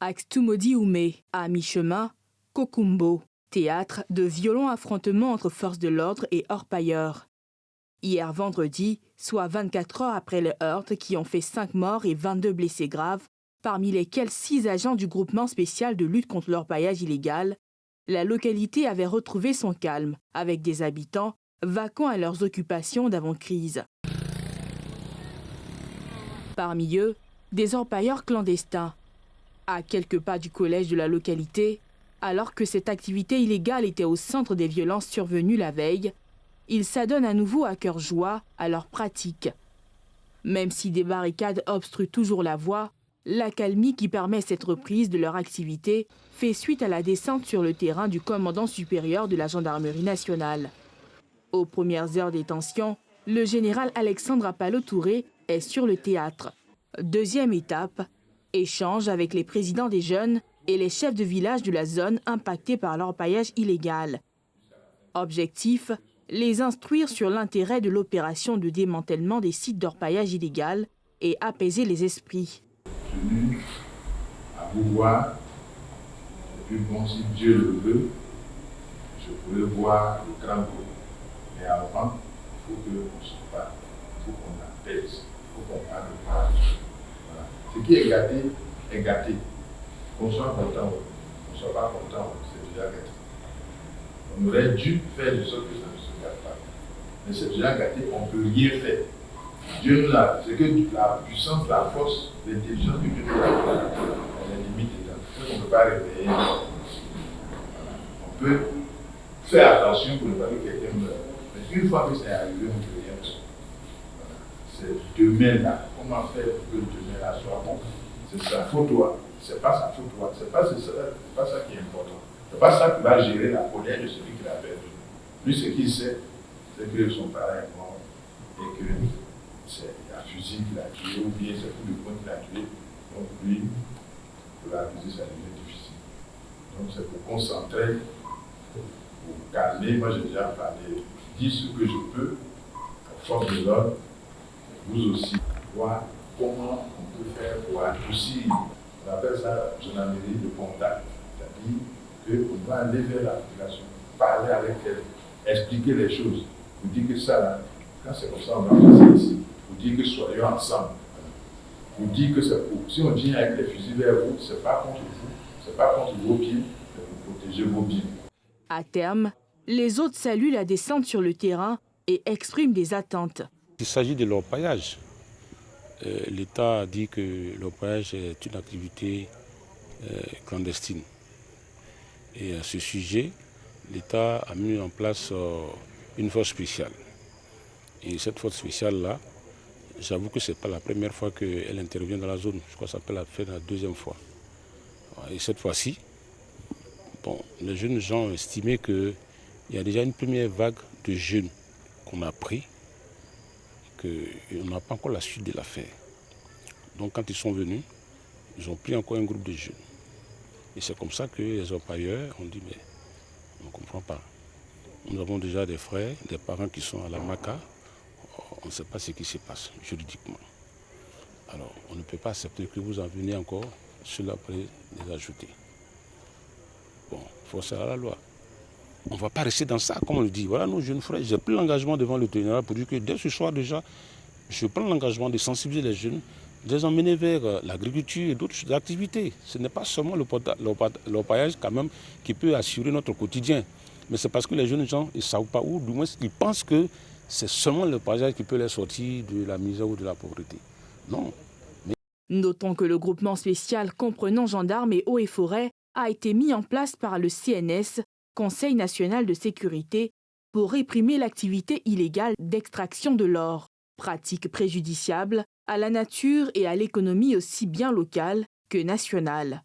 Axtumodi Oumé, à mi-chemin, Kokumbo, théâtre de violents affrontements entre forces de l'ordre et orpailleurs. Hier vendredi, soit 24 heures après les heurts qui ont fait 5 morts et 22 blessés graves, parmi lesquels 6 agents du groupement spécial de lutte contre l'orpaillage illégal, la localité avait retrouvé son calme, avec des habitants vaquant à leurs occupations d'avant-crise. Parmi eux, des orpailleurs clandestins. À quelques pas du collège de la localité, alors que cette activité illégale était au centre des violences survenues la veille, ils s'adonnent à nouveau à cœur joie à leur pratique. Même si des barricades obstruent toujours la voie, l'accalmie qui permet cette reprise de leur activité fait suite à la descente sur le terrain du commandant supérieur de la gendarmerie nationale. Aux premières heures des tensions, le général Alexandre Apalo-Touré est sur le théâtre. Deuxième étape, échange avec les présidents des jeunes et les chefs de village de la zone impactée par l'orpaillage illégal. Objectif, les instruire sur l'intérêt de l'opération de démantèlement des sites d'orpaillage illégal et apaiser les esprits. Tenu à vous voir, et puis bon, si Dieu le veut, je pourrais voir le grand groupe. Mais avant, il faut qu'on se parle, il faut qu'on apaise, il faut qu'on parle de parole. Voilà. Ce qui est gâté. Qu'on soit content, qu'on ne soit pas content, c'est déjà gâté. On aurait dû faire de sorte que ça ne se gâte pas. Mais c'est déjà gâté, on ne peut rien faire. Dieu nous a, c'est que la puissance, la force, l'intelligence que Dieu nous a donnée, elle est limite dedans. On ne peut pas réveiller. Voilà. On peut faire attention pour ne pas que quelqu'un meure. Mais une fois que c'est arrivé, on ne peut rien faire. Voilà. C'est demain là. Comment faire pour que le demain là soit bon? C'est sa faute toi. C'est pas sa faute toi. C'est pas ça qui est important. C'est pas ça qui va gérer la colère de celui qui l'a perdu. Lui, ce qu'il sait, c'est que son parent est mort et que c'est la fusil qui l'a tué ou bien c'est coup de poing qui l'a tué. Donc lui, pour l'accuser, ça devient difficile. Donc c'est pour concentrer, pour calmer. Moi, j'ai déjà parlé, dire ce que je peux, aux forces de l'ordre, vous aussi, voir comment on peut faire pour adoucir. On appelle ça gendarmerie de contact. C'est-à-dire qu'on va aller vers la population, parler avec elle, expliquer les choses. Vous dire que ça, là, quand c'est comme ça, on va passer ici. Vous dire que soyons ensemble. Vous dire que c'est pour. Si on vient avec les fusils vers vous, ce n'est pas contre vous, ce n'est pas contre vos biens, c'est pour protéger vos biens. À terme, les autres saluent la descente sur le terrain et expriment des attentes. Il s'agit de l'orpaillage. L'État a dit que l'orpaillage est une activité clandestine. Et à ce sujet, l'État a mis en place une force spéciale. Et cette force spéciale-là, j'avoue que ce n'est pas la première fois qu'elle intervient dans la zone. Je crois que ça peut la faire la deuxième fois. Et cette fois-ci, bon, les jeunes gens ont estimé qu'il y a déjà une première vague de jeunes qu'on a pris, qu'on n'a pas encore la suite de l'affaire. Donc quand ils sont venus, ils ont pris encore un groupe de jeunes. Et c'est comme ça que les orpailleurs ont dit, mais on ne comprend pas. Nous avons déjà des frères, des parents qui sont à la MACA. On ne sait pas ce qui se passe juridiquement. Alors, on ne peut pas accepter que vous en veniez encore, cela après les ajouter. Bon, il faut faire la loi. On ne va pas rester dans ça, comme on le dit. Voilà, nos jeunes frères, j'ai pris l'engagement devant le tribunal pour dire que dès ce soir déjà, je prends l'engagement de sensibiliser les jeunes, de les emmener vers l'agriculture et d'autres activités. Ce n'est pas seulement l'orpaillage quand même qui peut assurer notre quotidien. Mais c'est parce que les jeunes gens, ils ne savent pas où, du moins ils pensent que c'est seulement l'orpaillage qui peut les sortir de la misère ou de la pauvreté. Non. Notons que le groupement spécial comprenant gendarmes et eaux et forêts a été mis en place par le CNS, Conseil national de sécurité, pour réprimer l'activité illégale d'extraction de l'or, pratique préjudiciable à la nature et à l'économie aussi bien locale que nationale.